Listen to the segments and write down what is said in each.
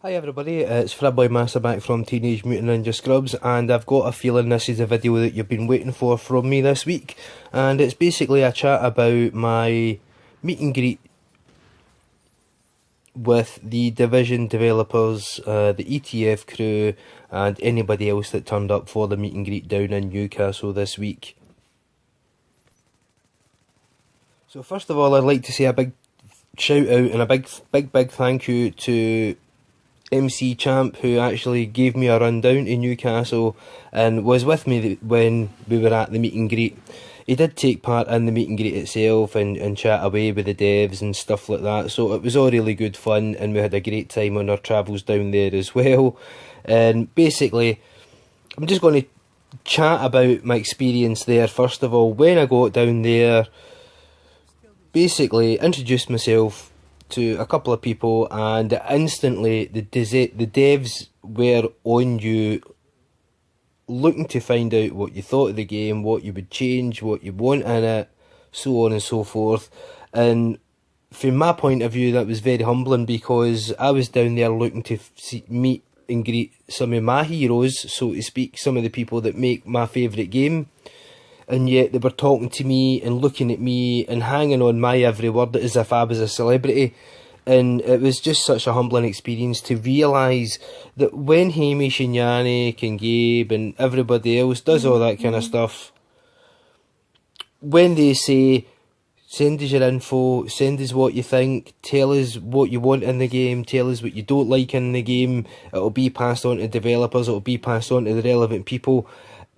Hi everybody, it's Fredboy Massa back from Teenage Mutant Ninja Scrubs, and I've got a feeling this is a video that you've been waiting for from me this week, and it's basically a chat about my meet and greet with the Division developers, the ETF crew, and anybody else that turned up for the meet and greet down in Newcastle this week. So first of all, I'd like to say a big shout out and a big thank you to MC Champ, who actually gave me a run down to Newcastle and was with me when we were at the meet and greet. He did take part in the meet and greet itself and chat away with the devs and stuff like that, so it was all really good fun and we had a great time on our travels down there as well. And basically, I'm just going to chat about my experience there. First of all, when I got down there, basically introduced myself to a couple of people, and instantly the devs were on you, looking to find out what you thought of the game, what you would change, what you want in it, so on and so forth. And from my point of view, that was very humbling, because I was down there looking to meet and greet some of my heroes, so to speak, some of the people that make my favourite game. And yet they were talking to me and looking at me and hanging on my every word as if I was a celebrity. And it was just such a humbling experience to realise that when Hamish and Yannick and Gabe and everybody else does all that kind of stuff, when they say, send us your info, send us what you think, tell us what you want in the game, tell us what you don't like in the game, it'll be passed on to developers, it'll be passed on to the relevant people.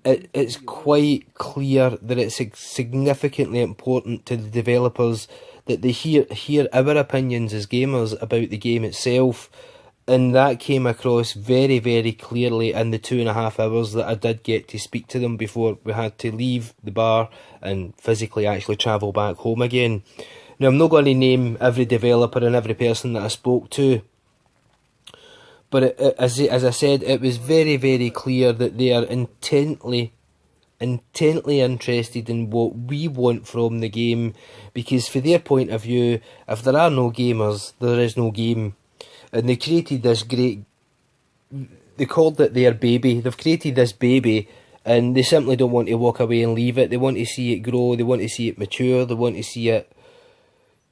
It's quite clear that it's significantly important to the developers that they hear our opinions as gamers about the game itself, and that came across very clearly in the 2.5 hours that I did get to speak to them before we had to leave the bar and physically actually travel back home again. Now, I'm not going to name every developer and every person that I spoke to, but as I said, it was very clear that they are intently interested in what we want from the game, because for their point of view, if there are no gamers, there is no game. And they created this great, they called it their baby, they've created this baby, and they simply don't want to walk away and leave it. They want to see it grow, they want to see it mature, they want to see it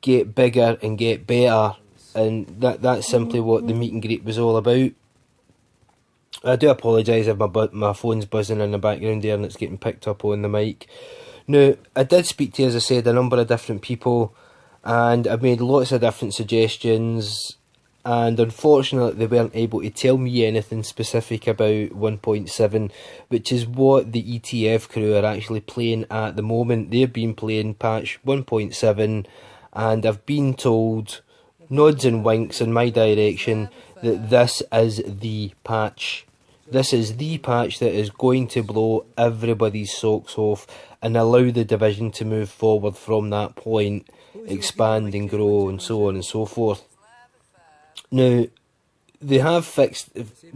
get bigger and get better. And that's simply what the meet and greet was all about. I do apologise if my phone's buzzing in the background there and it's getting picked up on the mic. Now, I did speak to, as I said, a number of different people, and I've made lots of different suggestions, and unfortunately they weren't able to tell me anything specific about 1.7, which is what the ETF crew are actually playing at the moment. They've been playing patch 1.7, and I've been told, nods and winks in my direction, that this is the patch. This is the patch that is going to blow everybody's socks off and allow the division to move forward from that point, expand and grow and so on and so forth. Now, they have fixed,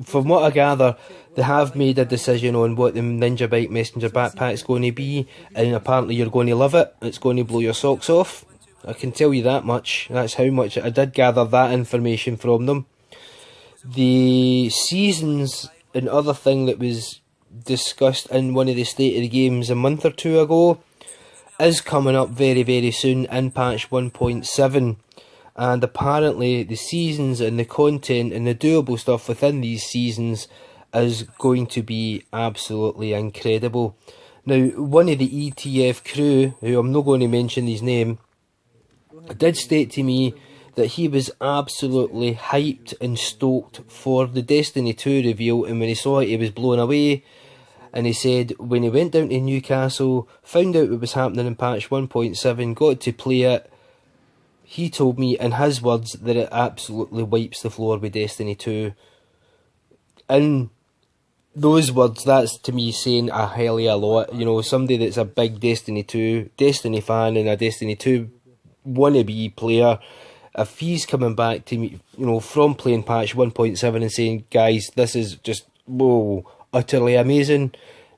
from what I gather, they have made a decision on what the Ninja Bike Messenger backpack's going to be, and apparently you're going to love it. It's going to blow your socks off. I can tell you that much. That's how much I did gather that information from them. The seasons and other thing that was discussed in one of the State of the Games a month or two ago is coming up very soon in patch 1.7, and apparently the seasons and the content and the doable stuff within these seasons is going to be absolutely incredible. Now, one of the ETF crew, who I'm not going to mention his name, did state to me that he was absolutely hyped and stoked for the Destiny 2 reveal, and when he saw it he was blown away. And he said when he went down to Newcastle, found out what was happening in patch 1.7, got to play it, he told me in his words that it absolutely wipes the floor with Destiny 2. In those words, that's to me saying a hell of a lot. You know, somebody that's a big Destiny fan and a Destiny 2 wannabe player, if he's coming back to me, you know, from playing patch 1.7 and saying, guys, this is just, whoa, utterly amazing,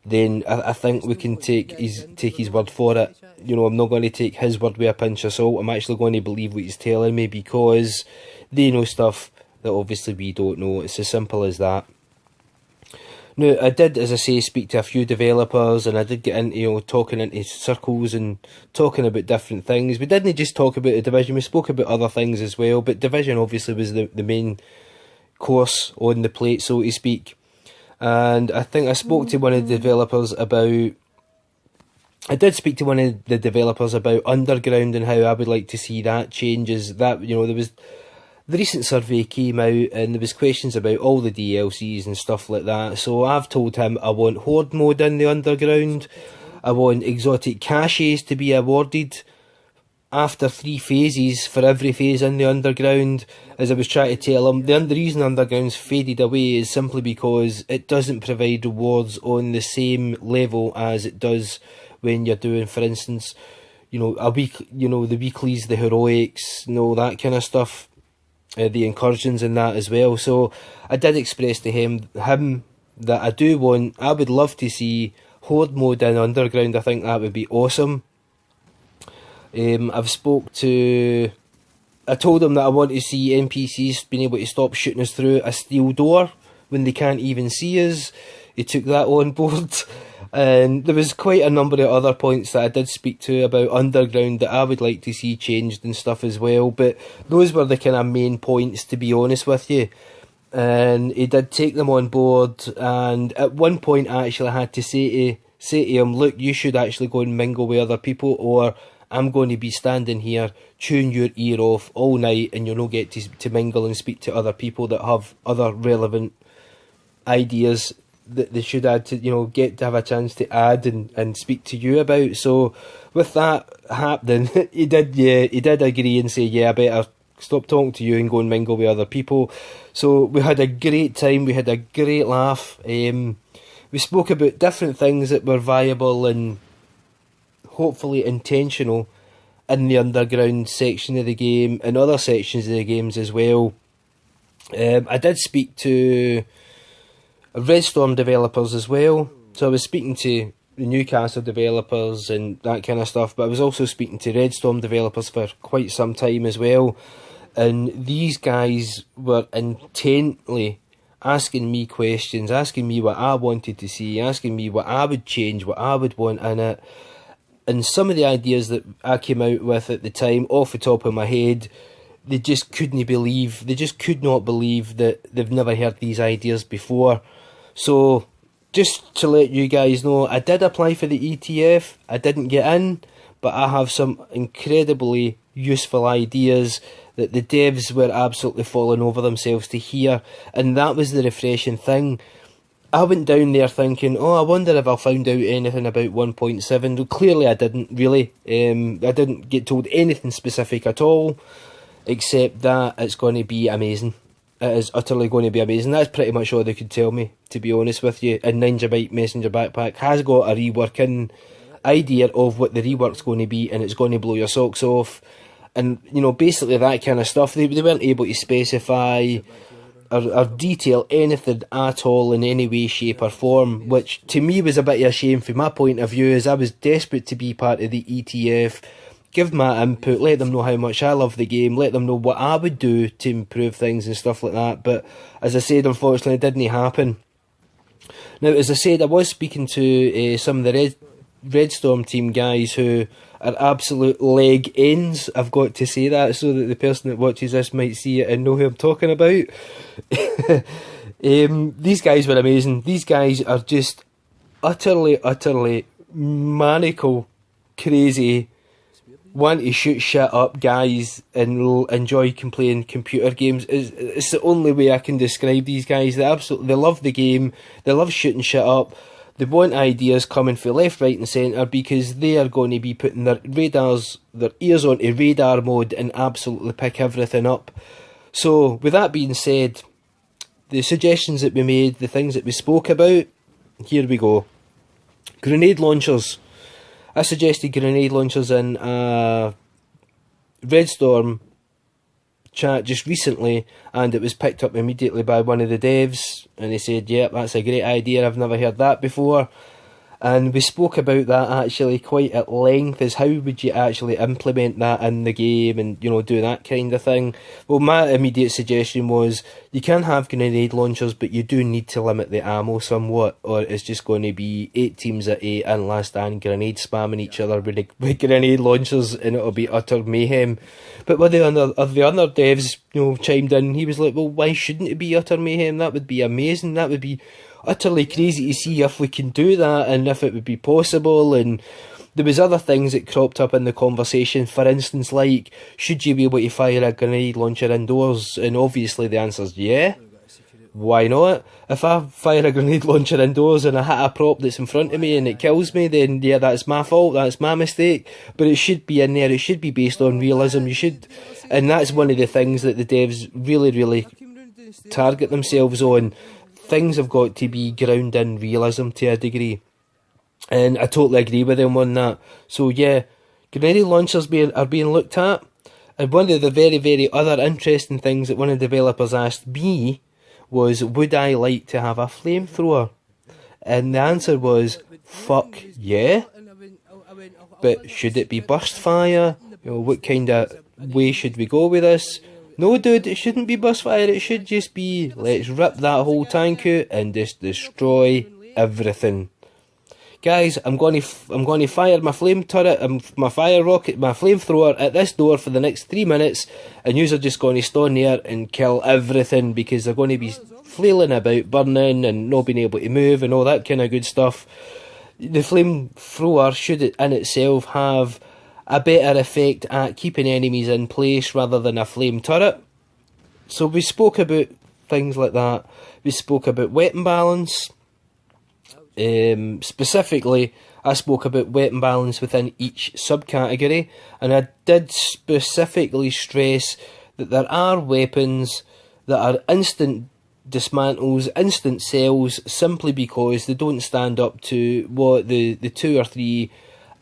then I think we can take his word for it. You know, I'm not going to take his word with a pinch of salt. I'm actually going to believe what he's telling me, because they know stuff that obviously we don't know. It's as simple as that. Now, I did, as I say, speak to a few developers, and I did get into, talking into circles and talking about different things. We didn't just talk about the Division, we spoke about other things as well, but Division obviously was the main course on the plate, so to speak. And I think I spoke to one of the developers about... I did speak to one of the developers about Underground and how I would like to see that changes. That, there was... The recent survey came out and there was questions about all the DLCs and stuff like that. So I've told him I want Horde mode in the Underground. I want exotic caches to be awarded after 3 phases for every phase in the Underground. As I was trying to tell him, the reason Underground's faded away is simply because it doesn't provide rewards on the same level as it does when you're doing, for instance, a week, the weeklies, the heroics, that kind of stuff. The incursions and that as well. So I did express to him that I would love to see Horde mode in Underground. I think that would be awesome. I told him that I want to see NPCs being able to stop shooting us through a steel door when they can't even see us. He took that on board. And there was quite a number of other points that I did speak to about Underground that I would like to see changed and stuff as well. But those were the kind of main points, to be honest with you. And he did take them on board. And at one point, I actually had to say to him, look, you should actually go and mingle with other people, or I'm going to be standing here chewing your ear off all night, and you'll not get to mingle and speak to other people that have other relevant ideas that they should add to, get to have a chance to add and speak to you about. So with that happening, he did agree and say, I better stop talking to you and go and mingle with other people. So we had a great time, we had a great laugh. We spoke about different things that were viable and hopefully intentional in the Underground section of the game and other sections of the games as well. I did speak to Redstorm developers as well. So I was speaking to the Newcastle developers and that kind of stuff, but I was also speaking to Redstorm developers for quite some time as well. And these guys were intently asking me questions, asking me what I wanted to see, asking me what I would change, what I would want in it. And some of the ideas that I came out with at the time, off the top of my head, they just could not believe that they've never heard these ideas before. So, just to let you guys know, I did apply for the ETF, I didn't get in, but I have some incredibly useful ideas that the devs were absolutely falling over themselves to hear, and that was the refreshing thing. I went down there thinking, I wonder if I found out anything about 1.7. Well, clearly I didn't, really. I didn't get told anything specific at all, except that it's going to be amazing. It is utterly going to be amazing. That's pretty much all they could tell me, to be honest with you. And Ninja Byte Messenger Backpack has got a reworking idea of what the rework's going to be, and it's going to blow your socks off. And, basically that kind of stuff. They weren't able to specify or detail anything at all in any way, shape or form, which to me was a bit of a shame from my point of view, as I was desperate to be part of the ETF, give my input, let them know how much I love the game, let them know what I would do to improve things and stuff like that. But as I said, unfortunately it didn't happen. Now, as I said, I was speaking to some of the Redstorm team guys who are absolute leg ends. I've got to say that so that the person that watches this might see it and know who I'm talking about. These guys were amazing. These guys are just utterly maniacal, crazy, want to shoot shit up guys and enjoy playing computer games. It's the only way I can describe these guys. They love the game, they love shooting shit up, they want ideas coming from left, right and centre, because they are going to be putting their ears onto radar mode and absolutely pick everything up. So with that being said, the suggestions that we made, the things that we spoke about, here we go. Grenade launchers. I suggested grenade launchers in a Redstorm chat just recently, and it was picked up immediately by one of the devs, and he said, yep, that's a great idea, I've never heard that before. And we spoke about that actually quite at length, as how would you actually implement that in the game and, you know, do that kind of thing. Well, my immediate suggestion was you can have grenade launchers, but you do need to limit the ammo somewhat, or it's just going to be 8 teams at 8 and last stand grenade spamming each other with grenade launchers, and it'll be utter mayhem. But when the other devs, you know, chimed in, he was like, well, why shouldn't it be utter mayhem? That would be amazing. That would be utterly crazy to see if we can do that and if it would be possible. And there was other things that cropped up in the conversation, for instance, like, should you be able to fire a grenade launcher indoors? And obviously the answer's yeah. Why not? If I fire a grenade launcher indoors and I hit a prop that's in front of me and it kills me, then yeah, that's my fault, that's my mistake. But it should be in there, it should be based on realism. You should, and that's one of the things that the devs really target themselves on. Things have got to be grounded in realism to a degree, and I totally agree with them on that. So yeah, grenade launchers are being looked at. And one of the very other interesting things that one of the developers asked me was, would I like to have a flamethrower? And the answer was, fuck yeah. But should it be burst fire? You know, what kind of way should we go with this? No, dude, it shouldn't be burst fire. It should just be, let's rip that whole tank out and just destroy everything. Guys, I'm going to fire my flame turret, my fire rocket, my flamethrower at this door for the next 3 minutes, and yous are just going to stand there and kill everything, because they're going to be flailing about, burning, and not being able to move and all that kind of good stuff. The flamethrower should in itself have a better effect at keeping enemies in place rather than a flame turret. So we spoke about things like that. We spoke about weapon balance. Specifically, I spoke about weapon balance within each subcategory, and I did specifically stress that there are weapons that are instant dismantles, instant sells, simply because they don't stand up to what the 2 or 3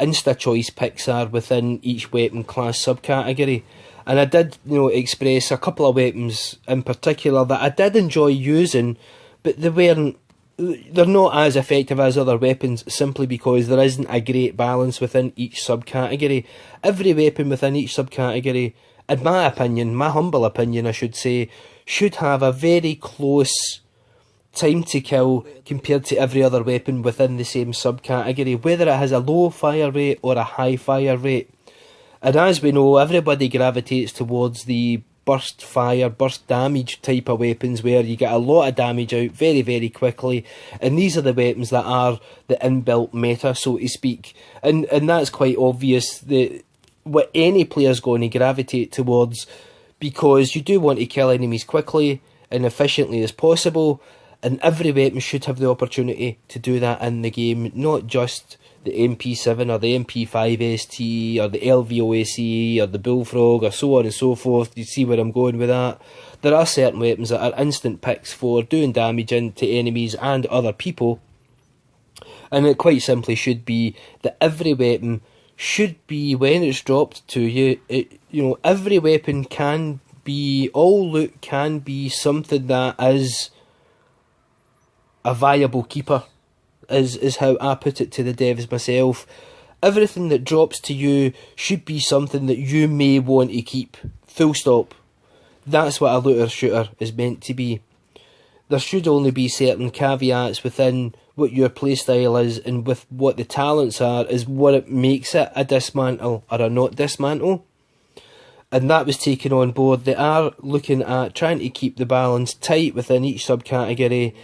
insta-choice picks are within each weapon class subcategory. And I did, you know, express a couple of weapons in particular that I did enjoy using, but they're not as effective as other weapons, simply because there isn't a great balance within each subcategory. Every weapon within each subcategory, in my opinion, my humble opinion I should say, should have a very close time to kill compared to every other weapon within the same subcategory, whether it has a low fire rate or a high fire rate. And as we know, everybody gravitates towards the burst fire, burst damage type of weapons, where you get a lot of damage out very quickly, and these are the weapons that are the inbuilt meta, so to speak. And that's quite obvious that what any player's going to gravitate towards, because you do want to kill enemies quickly and efficiently as possible. And every weapon should have the opportunity to do that in the game, not just the MP7 or the MP5ST or the lvoa-c or the Bullfrog or so on and so forth. You see where I'm going with that? There are certain weapons that are instant picks for doing damage into enemies and other people. And it quite simply should be that every weapon should be, when it's dropped to you, every weapon can be, all loot can be something that is a viable keeper, is how I put it to the devs myself. Everything that drops to you should be something that you may want to keep, full stop. That's what a looter shooter is meant to be. There should only be certain caveats within what your playstyle is, and with what the talents are, is what it makes it a dismantle or a not dismantle. And that was taken on board. They are looking at trying to keep the balance tight within each subcategory,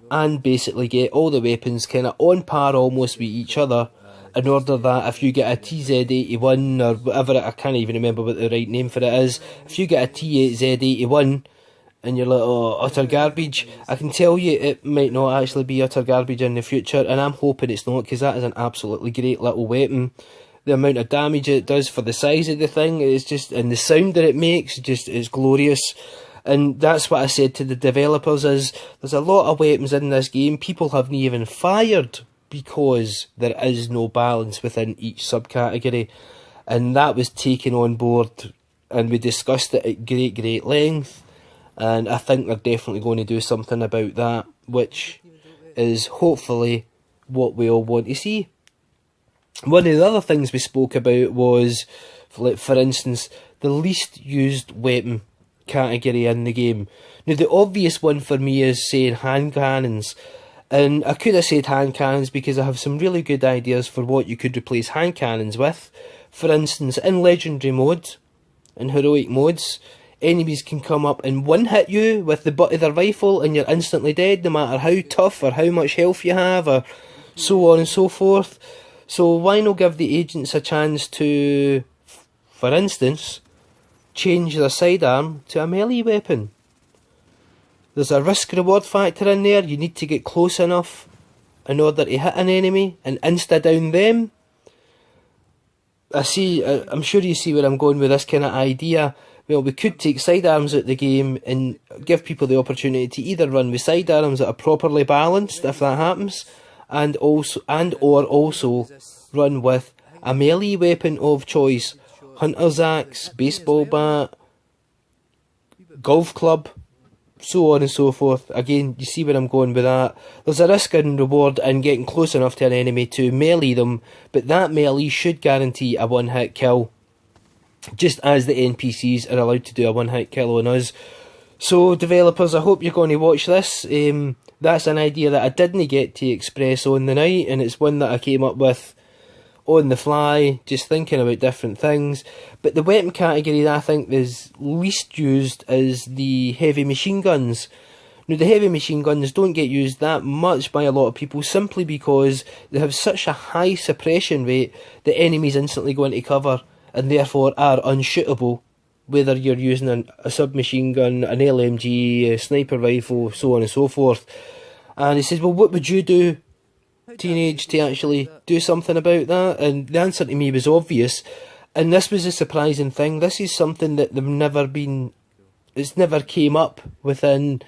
and basically get all the weapons kind of on par almost with each other, in order that if you get a TZ81 or whatever, I can't even remember what the right name for it is, if you get a T8Z81 and you're like, oh, utter garbage, I can tell you it might not actually be utter garbage in the future, and I'm hoping it's not, because that is an absolutely great little weapon. The amount of damage it does for the size of the thing is just, and the sound that it makes, just is glorious. And that's what I said to the developers, is there's a lot of weapons in this game people haven't even fired because there is no balance within each subcategory. And that was taken on board, and we discussed it at great length. And I think they're definitely going to do something about that, which is hopefully what we all want to see. One of the other things we spoke about was, like, for instance, the least used weapon category in the game. Now, the obvious one for me is saying hand cannons. And I could have said hand cannons because I have some really good ideas for what you could replace hand cannons with. For instance, in legendary mode, in heroic modes, enemies can come up and one-hit you with the butt of their rifle and you're instantly dead, no matter how tough or how much health you have, or so on and so forth. So why not give the agents a chance to, for instance, change their sidearm to a melee weapon? There's a risk-reward factor in there. You need to get close enough in order to hit an enemy and insta-down them. I'm sure you see where I'm going with this kind of idea. Well, we could take sidearms out the game and give people the opportunity to either run with sidearms that are properly balanced, if that happens, and also run with a melee weapon of choice. Hunter's axe, baseball bat, golf club, so on and so forth. Again, you see where I'm going with that. There's a risk and reward in getting close enough to an enemy to melee them, but that melee should guarantee a one-hit kill, just as the NPCs are allowed to do a one-hit kill on us. So, developers, I hope you're going to watch this. That's an idea that I didn't get to express on the night, and it's one that I came up with on the fly, just thinking about different things. But the weapon category that I think is least used is the heavy machine guns. Now, the heavy machine guns don't get used that much by a lot of people simply because they have such a high suppression rate that enemies instantly go into cover and therefore are unshootable, whether you're using a submachine gun, an LMG, a sniper rifle, so on and so forth. And he says, well, what would you do, Teenage, to actually do something about that? And the answer to me was obvious, and this was a surprising thing. This is something that it's never came up within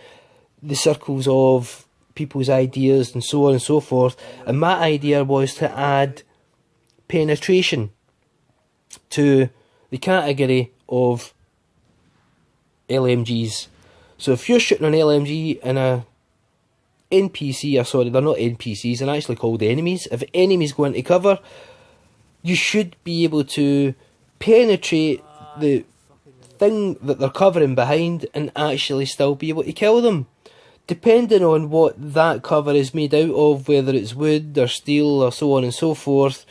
the circles of people's ideas and so on and so forth. And my idea was to add penetration to the category of LMGs. So if you're shooting an LMG in a NPC, or sorry, they're not NPCs, they're actually called enemies. If enemies go into cover, you should be able to penetrate the thing that they're covering behind and actually still be able to kill them. Depending on what that cover is made out of, whether it's wood or steel or so on and so forth,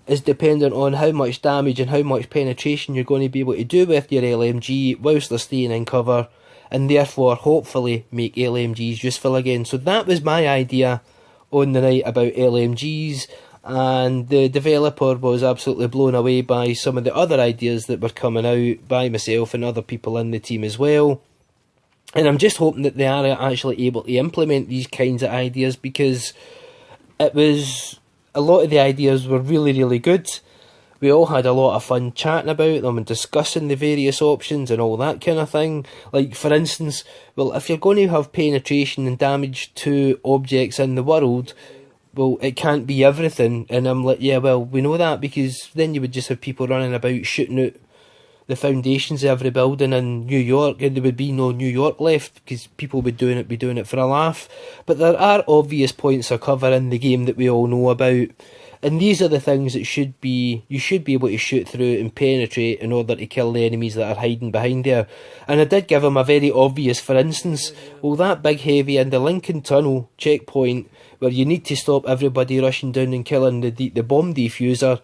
is dependent on how much damage and how much penetration you're going to be able to do with your LMG whilst they're staying in cover, and therefore hopefully make LMGs useful again. So that was my idea on the night about LMGs, and the developer was absolutely blown away by some of the other ideas that were coming out by myself and other people in the team as well. And I'm just hoping that they are actually able to implement these kinds of ideas, because a lot of the ideas were really, really good. We all had a lot of fun chatting about them and discussing the various options and all that kind of thing. Like, for instance, well, if you're going to have penetration and damage to objects in the world, well, it can't be everything. And I'm like, yeah, well, we know that, because then you would just have people running about shooting out the foundations of every building in New York, and there would be no New York left, because people would be doing it for a laugh. But there are obvious points of cover in the game that we all know about. And these are the things that you should be able to shoot through and penetrate in order to kill the enemies that are hiding behind there. And I did give him a very obvious, for instance, well, that big heavy in the Lincoln Tunnel checkpoint, where you need to stop everybody rushing down and killing the bomb diffuser,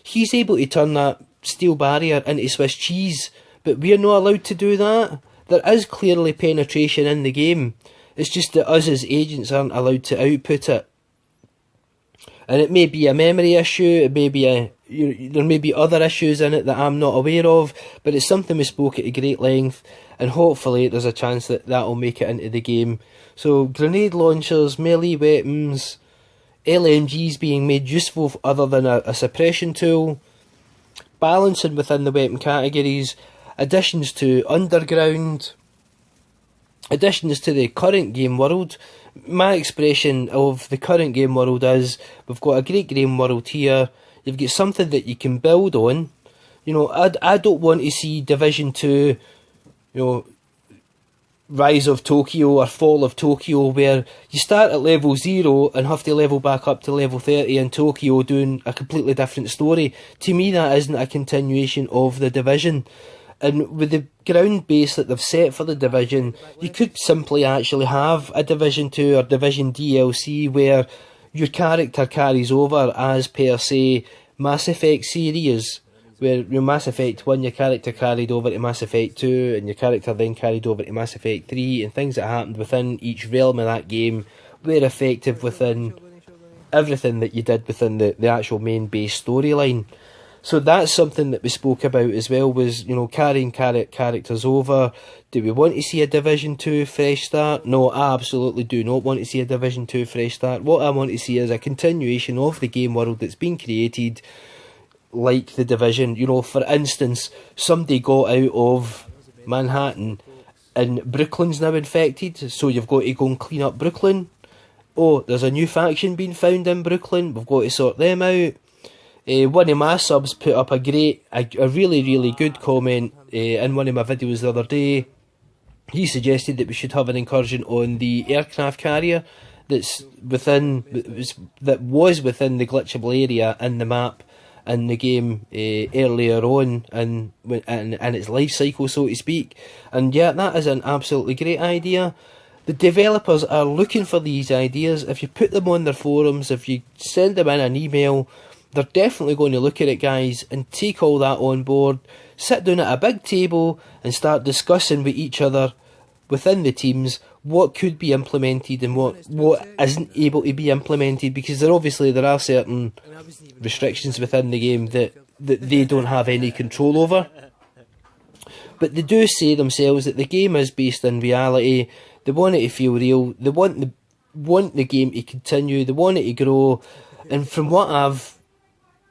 he's able to turn that steel barrier into Swiss cheese, but we're not allowed to do that. There is clearly penetration in the game, it's just that us as agents aren't allowed to output it. And it may be a memory issue, it may be there may be other issues in it that I'm not aware of, but it's something we spoke at a great length, and hopefully there's a chance that that'll make it into the game. So grenade launchers, melee weapons, LMGs being made useful other than a suppression tool, balancing within the weapon categories, additions to underground, additions to the current game world. My expression of the current game world is, we've got a great game world here, you've got something that you can build on. You know, I don't want to see Division 2, you know, Rise of Tokyo or Fall of Tokyo, where you start at level 0 and have to level back up to level 30 in Tokyo doing a completely different story. To me, that isn't a continuation of The Division. And with the ground base that they've set for The Division, you could simply actually have a Division 2 or Division DLC where your character carries over as per se Mass Effect series, where your Mass Effect 1 your character carried over to Mass Effect 2 and your character then carried over to Mass Effect 3, and things that happened within each realm of that game were effective within everything that you did within the actual main base storyline. So that's something that we spoke about as well, was, you know, carrying characters over. Do we want to see a Division 2 fresh start? No, I absolutely do not want to see a Division 2 fresh start. What I want to see is a continuation of the game world that's been created, like The Division. You know, for instance, somebody got out of Manhattan and Brooklyn's now infected, so you've got to go and clean up Brooklyn. Oh, there's a new faction being found in Brooklyn, we've got to sort them out. One of my subs put up a really, really good comment in one of my videos the other day. He suggested that we should have an incursion on the aircraft carrier that was within the glitchable area in the map in the game earlier on in its life cycle, so to speak. And yeah, that is an absolutely great idea. The developers are looking for these ideas. If you put them on their forums, if you send them in an email, they're definitely going to look at it, guys, and take all that on board, sit down at a big table and start discussing with each other within the teams what could be implemented and what isn't able to be implemented, because there are certain restrictions within the game that they don't have any control over. But they do say themselves that the game is based in reality. They want it to feel real. They want the game to continue. They want it to grow. And from what I've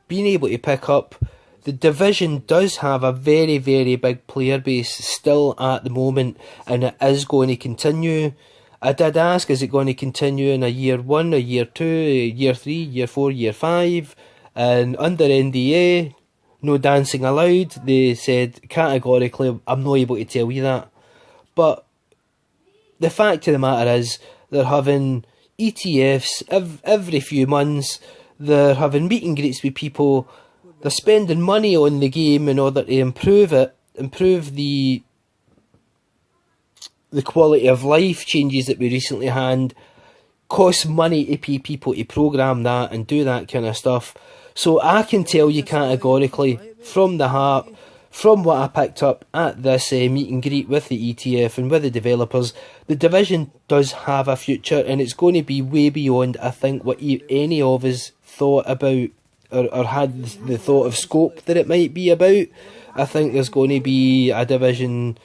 been able to pick up, The Division does have a very, very big player base still at the moment, and it is going to continue. I did ask, is it going to continue in a year 1, a year 2, a year 3, year 4, year 5? And under NDA, no dancing allowed, they said categorically, I'm not able to tell you that. But the fact of the matter is, they're having ETFs every few months. They're having meet and greets with people. They're spending money on the game in order to improve it, improve the quality of life changes that we recently had. Costs money to pay people to program that and do that kind of stuff. So I can tell you categorically, from the heart, from what I picked up at this meet and greet with the ETF and with the developers, The Division does have a future, and it's going to be way beyond, I think, what any of us thought about or had the thought of scope that it might be about. I think there's going to be a Division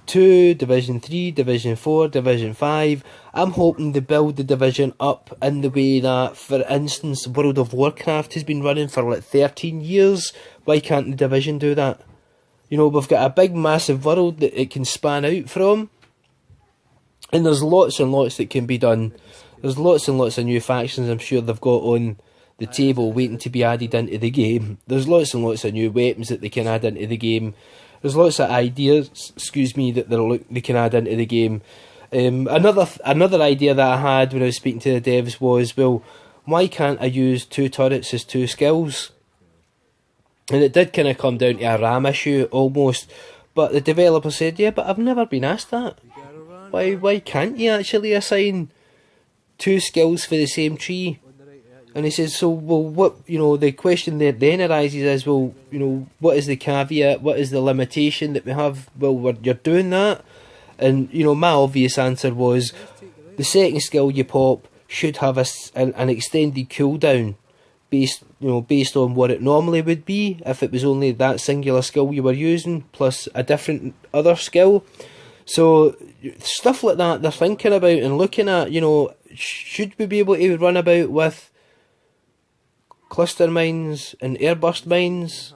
2, Division 3, Division 4, Division 5. I'm hoping to build the Division up in the way that, for instance, World of Warcraft has been running for like 13 years. Why can't the Division do that? You know, we've got a big massive world that it can span out from, and there's lots and lots that can be done. There's lots and lots of new factions I'm sure they've got on the table waiting to be added into the game. There's lots and lots of new weapons that they can add into the game. There's lots of ideas, that they can add into the game. Another idea that I had when I was speaking to the devs was, well, why can't I use 2 turrets as 2 skills? And it did kind of come down to a RAM issue almost, but the developer said, yeah, but I've never been asked that. Why can't you actually assign 2 skills for the same tree? And he says, so, well, what, you know, the question that then arises is, well, you know, what is the caveat, what is the limitation that we have? Well, you're doing that. And, you know, my obvious answer was, the second skill you pop should have an extended cooldown based on what it normally would be if it was only that singular skill you were using, plus a different other skill. So, stuff like that they're thinking about and looking at, you know, should we be able to run about with cluster mines and airburst mines,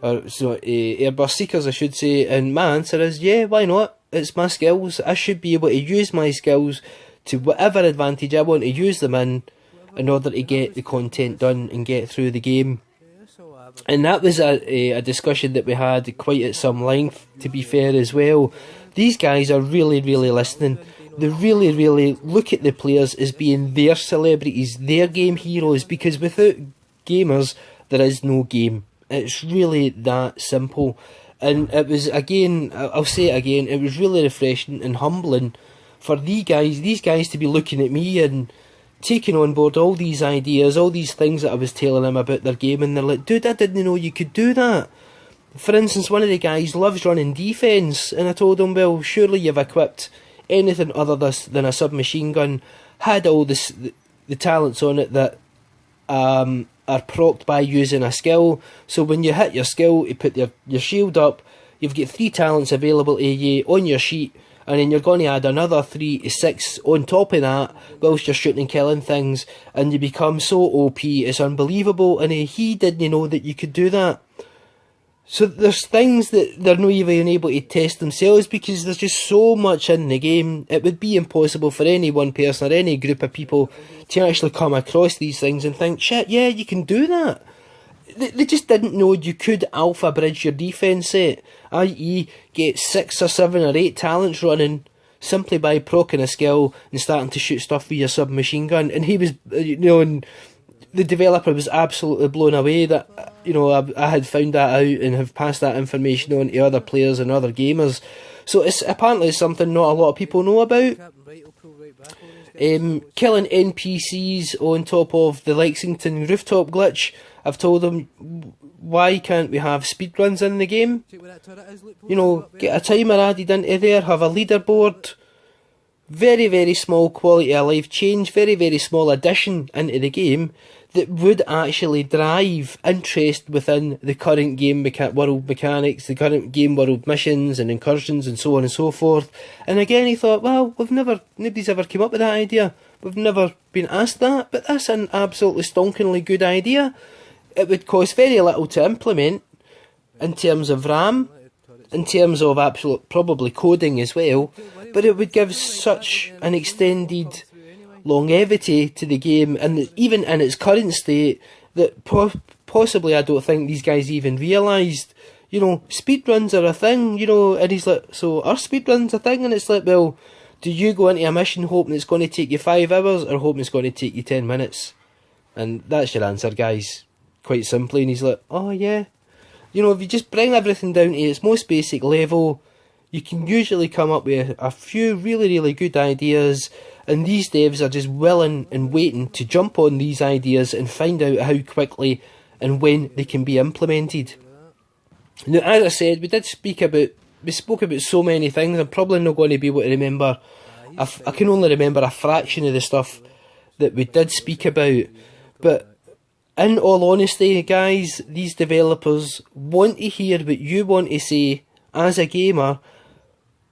or airburst seekers I should say? And my answer is, yeah, why not? It's my skills. I should be able to use my skills to whatever advantage I want to use them in order to get the content done and get through the game. And that was a discussion that we had quite at some length, to be fair, as well. These guys are really, really listening. They really, really look at the players as being their celebrities, their game heroes, because without gamers, there is no game. It's really that simple. And it was, again, I'll say it again, it was really refreshing and humbling for these guys to be looking at me and taking on board all these ideas, all these things that I was telling them about their game, and they're like, dude, I didn't know you could do that. For instance, one of the guys loves running defence, and I told him, well, surely you've equipped anything other than a submachine gun, had all the talents on it that are procced by using a skill. So when you hit your skill, you put your shield up, you've got 3 talents available to you on your sheet, and then you're going to add another 3 to 6 on top of that whilst you're shooting and killing things, and you become so OP, it's unbelievable. And he didn't know that you could do that. So there's things that they're not even able to test themselves because there's just so much in the game. It would be impossible for any one person or any group of people to actually come across these things and think, shit, yeah, you can do that. They just didn't know you could alpha bridge your defence set, i.e. get 6 or 7 or 8 talents running simply by proccing a skill and starting to shoot stuff with your submachine gun. And he was, and the developer was absolutely blown away that, I had found that out and have passed that information on to other players and other gamers. So it's apparently something not a lot of people know about. Killing NPCs on top of the Lexington rooftop glitch. I've told them, why can't we have speedruns in the game? Get a timer added into there, have a leaderboard. Very, very small quality of life change, very, very small addition into the game that would actually drive interest within the current game world mechanics, the current game world missions and incursions and so on and so forth. And again, he thought, well, nobody's ever come up with that idea. We've never been asked that, but that's an absolutely stonkingly good idea. It would cost very little to implement in terms of RAM, in terms of absolute probably coding as well, but it would give such an extended longevity to the game, and even in its current state, that possibly I don't think these guys even realised. Speedruns are a thing, and he's like, so are speedruns a thing? And it's like, well, do you go into a mission hoping it's going to take you 5 hours or hoping it's going to take you 10 minutes? And that's your answer, guys, quite simply. And he's like, oh yeah. If you just bring everything down to its most basic level, you can usually come up with a few really, really good ideas, and these devs are just willing and waiting to jump on these ideas and find out how quickly and when they can be implemented. Now, as I said, we spoke about so many things, I'm probably not going to be able to remember, I can only remember a fraction of the stuff that we did speak about, but in all honesty, guys, these developers want to hear what you want to say as a gamer.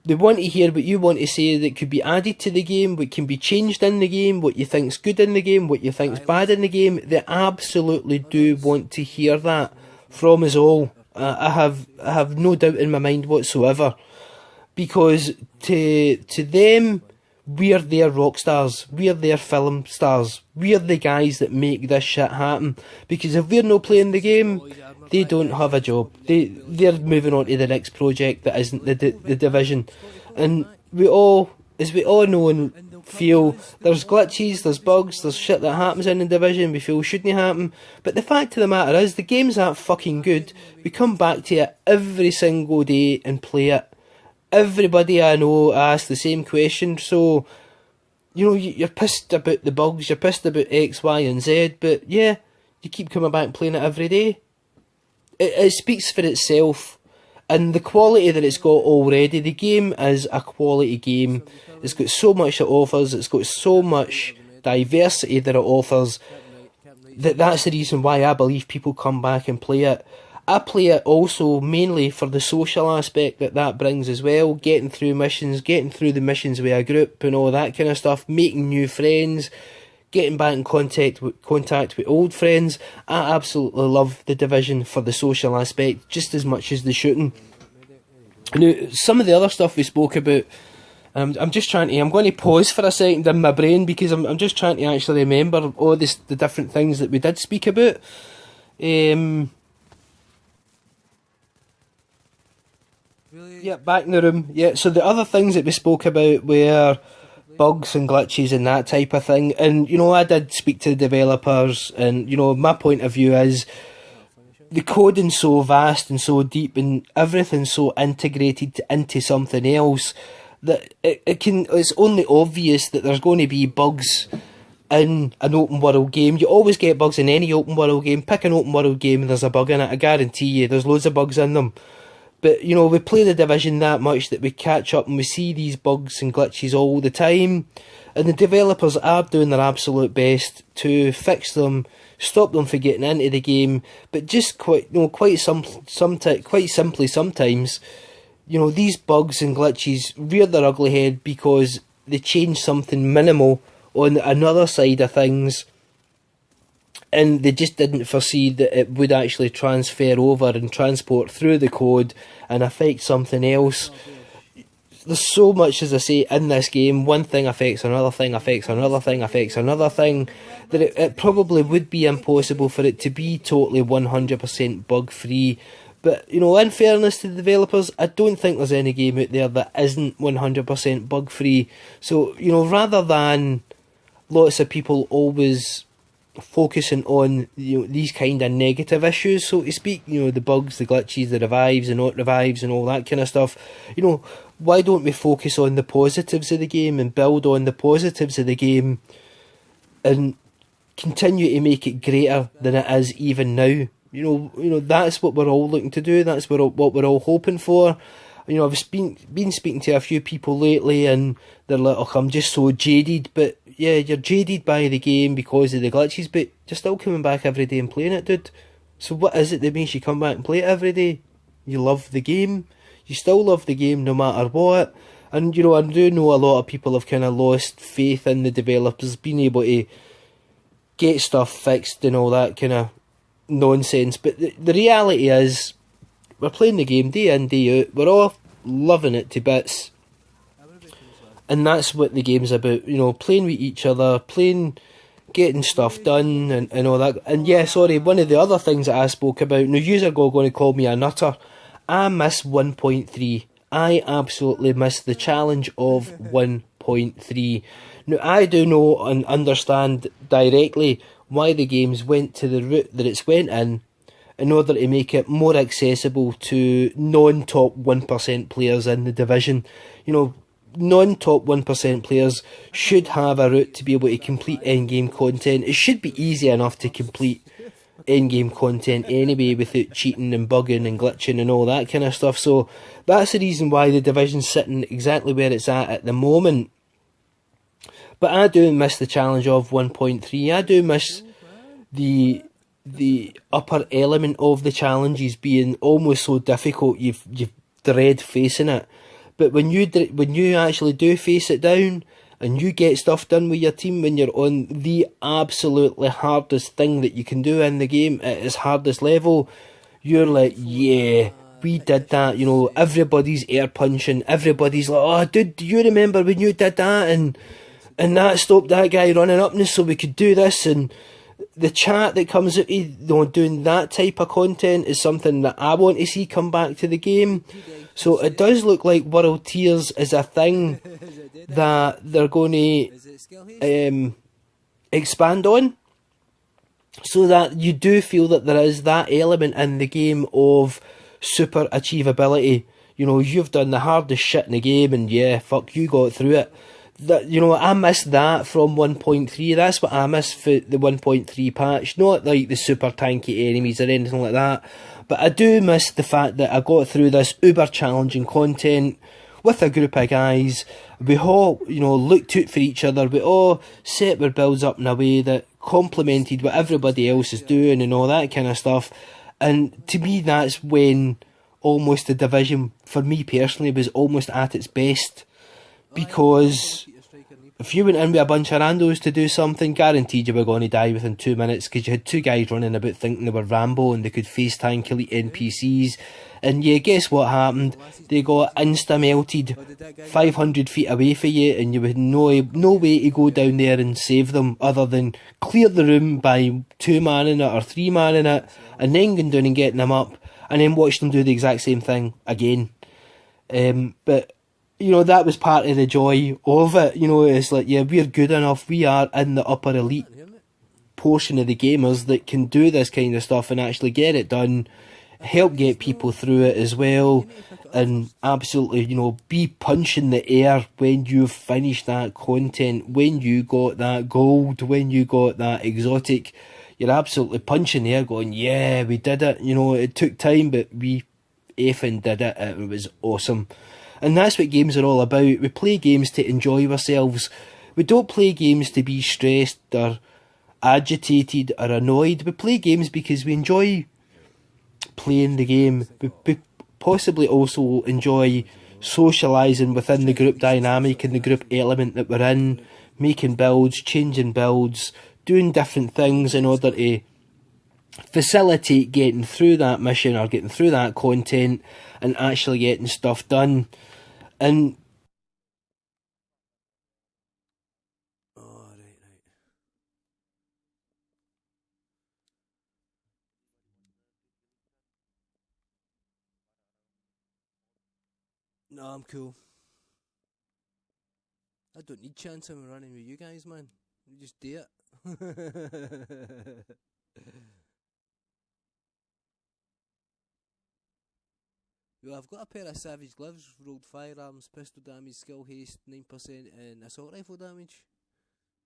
They want to hear what you want to say that could be added to the game, what can be changed in the game, what you think's good in the game, what you think's bad in the game. They absolutely do want to hear that from us all. I have no doubt in my mind whatsoever, because to them, we're their rock stars, we're their film stars, we're the guys that make this shit happen. Because if we're not playing the game, they don't have a job. They're moving on to the next project that isn't the Division. And as we all know and feel, there's glitches, there's bugs, there's shit that happens in the Division we feel shouldn't happen. But the fact of the matter is, the game's that fucking good. We come back to it every single day and play it. Everybody I know asks the same question, so, you're pissed about the bugs, you're pissed about X, Y and Z, but yeah, you keep coming back and playing it every day. It speaks for itself, and the quality that it's got already. The game is a quality game. It's got so much it offers, it's got so much diversity that it offers, that's the reason why I believe people come back and play it. I play it also mainly for the social aspect that brings as well, getting through the missions with a group and all that kind of stuff, making new friends, getting back in contact with old friends. I absolutely love the Division for the social aspect just as much as the shooting. Now, some of the other stuff we spoke about, I'm going to pause for a second in my brain because I'm just trying to actually remember all the different things that we did speak about. Yeah, back in the room. Yeah, so the other things that we spoke about were bugs and glitches and that type of thing. And, I did speak to the developers, and, my point of view is the coding's so vast and so deep and everything's so integrated into something else that it's only obvious that there's going to be bugs in an open world game. You always get bugs in any open world game. Pick an open world game and there's a bug in it. I guarantee you there's loads of bugs in them. But, we play the Division that much that we catch up and we see these bugs and glitches all the time. And the developers are doing their absolute best to fix them, stop them from getting into the game. But just quite simply sometimes, these bugs and glitches rear their ugly head because they change something minimal on another side of things, and they just didn't foresee that it would actually transfer over and transport through the code and affect something else. There's so much, as I say, in this game. One thing affects another thing, affects another thing, affects another thing, that it probably would be impossible for it to be totally 100% bug free. But, in fairness to the developers, I don't think there's any game out there that isn't 100% bug free. So, rather than lots of people always focusing on these kind of negative issues, so to speak, the bugs, the glitches, the revives and not revives and all that kind of stuff, why don't we focus on the positives of the game and build on the positives of the game and continue to make it greater than it is even now? That's what we're all looking to do. That's what we're all hoping for. I've been speaking to a few people lately and they're like, oh, I'm just so jaded. But yeah, you're jaded by the game because of the glitches, but you're still coming back every day and playing it, dude. So what is it that makes you come back and play it every day? You love the game. You still love the game no matter what. And, I do know a lot of people have kind of lost faith in the developers being able to get stuff fixed and all that kind of nonsense. But the reality is, we're playing the game day in, day out. We're all loving it to bits. And that's what the game's about. Playing with each other, getting stuff done and all that. And yeah, sorry, one of the other things that I spoke about, now you're going to call me a nutter. I miss 1.3. I absolutely miss the challenge of 1.3. Now, I do know and understand directly why the games went to the route that it's went in order to make it more accessible to non-top 1% players in the division. Non-top 1% players should have a route to be able to complete endgame content. It should be easy enough to complete endgame content anyway without cheating and bugging and glitching and all that kind of stuff. So that's the reason why the division's sitting exactly where it's at the moment. But I do miss the challenge of 1.3. I do miss the upper element of the challenges being almost so difficult you've dread facing it. But when you actually do face it down and you get stuff done with your team, when you're on the absolutely hardest thing that you can do in the game at its hardest level, you're like, yeah, we did that. Everybody's air punching, everybody's like, oh dude, do you remember when you did that and that stopped that guy running up us so we could do this? And the chat that comes out of doing that type of content is something that I want to see come back to the game. So it does look like World Tiers is a thing that they're going to expand on, so that you do feel that there is that element in the game of super achievability. You've done the hardest shit in the game and yeah, fuck, you got through it. That I miss that from 1.3. That's what I miss for the 1.3 patch. Not like the super tanky enemies or anything like that, but I do miss the fact that I got through this uber challenging content with a group of guys. We all, looked out for each other. We all set our builds up in a way that complemented what everybody else is doing and all that kind of stuff. And to me, that's when almost the division, for me personally, was almost at its best. Because if you went in with a bunch of randos to do something, guaranteed you were going to die within 2 minutes, because you had two guys running about thinking they were Rambo and they could FaceTime kill NPCs. And yeah, guess what happened? They got insta-melted 500 feet away from you, and you had no way to go down there and save them other than clear the room by 2-manning it or 3-manning it, and then going down and getting them up, and then watch them do the exact same thing again. But you know, that was part of the joy of it. You know, it's like, yeah, we're good enough. We are in the upper elite portion of the gamers that can do this kind of stuff and actually get it done, help get people through it as well, and absolutely, you know, be punching the air when you've finished that content, when you got that gold, when you got that exotic. You're absolutely punching the air going, yeah, we did it. You know, it took time, but we effing did it. It was awesome. And that's what games are all about. We play games to enjoy ourselves. We don't play games to be stressed or agitated or annoyed. We play games because we enjoy playing the game. We possibly also enjoy socialising within the group dynamic and the group element that we're in, making builds, changing builds, doing different things in order to facilitate getting through that mission or getting through that content and actually getting stuff done. And right. No, I'm cool. I don't need chance I'm running with you guys, man. You just do it. Well, I've got a pair of savage gloves, rolled firearms, pistol damage, skill haste, 9%, and assault rifle damage.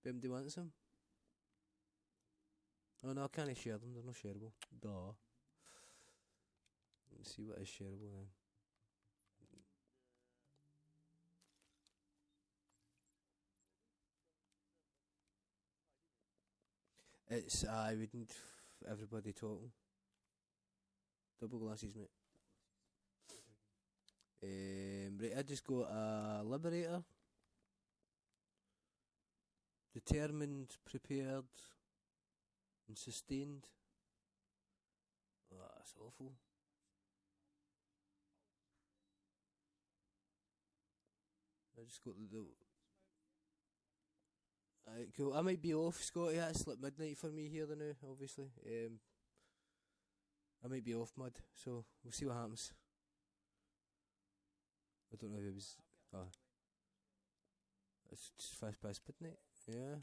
If anybody wants them. Oh no, I can't share them, they're not shareable. Duh. Let's see what is shareable then. It's, I wouldn't, everybody talking. Double glasses, mate. Right, I just got a Liberator. Determined, prepared, and sustained. Oh, that's awful. I just got the cool. I might be off, Scotty. It's like midnight for me here now, obviously. I might be off mud, so we'll see what happens. I don't know if it was. Oh, it's just fast past midnight. Yeah.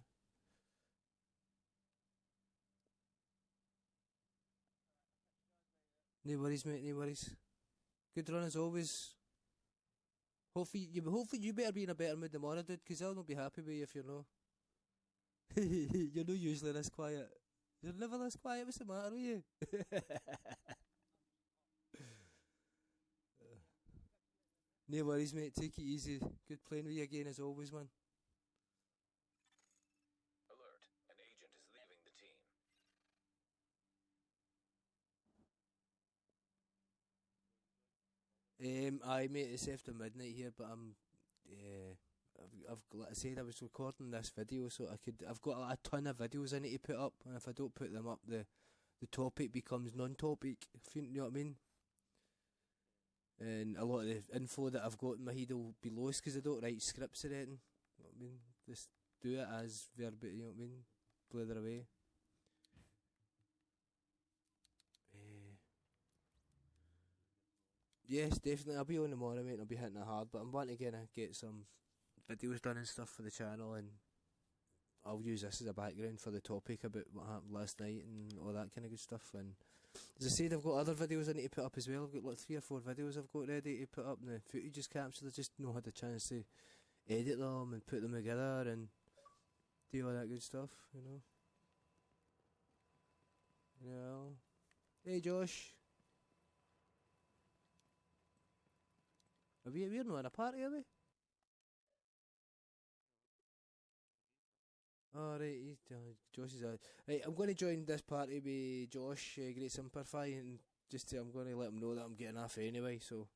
No worries, mate. No worries. Good run as always. Hopefully you better be in a better mood tomorrow, dude, because I'll not be happy with you if you're not. You're not usually this quiet. You're never this quiet. What's the matter with you? No worries, mate. Take it easy. Good playing with you again as always, man. I mate, it's after midnight here, but like I said, I was recording this video, so I've got a ton of videos I need to put up, and if I don't put them up, the topic becomes non-topic. If you know what I mean. And a lot of the info that I've got in my head will be lost because I don't write scripts or anything. You know what I mean? Just do it as verbatim. You know what I mean? Blather away. Uh, yes, definitely. I'll be on tomorrow, mate. And I'll be hitting it hard, but I'm wanting to get some videos done and stuff for the channel, and I'll use this as a background for the topic about what happened last night and all that kind of good stuff. And as I said, I've got other videos I need to put up as well. I've got like 3 or 4 videos I've got ready to put up, and the footage is captured. I just not had the chance to edit them and put them together and do all that good stuff, you know. Hey Josh, we're not in a party, are we? Oh right, Josh is out. Right, I'm going to join this party with Josh, Great Simplify, and I'm going to let him know that I'm getting off anyway. So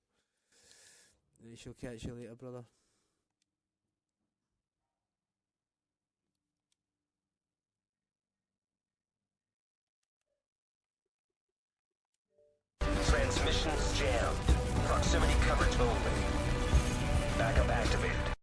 I shall catch you later, brother. Transmissions jammed. Proximity coverage only. Backup activated.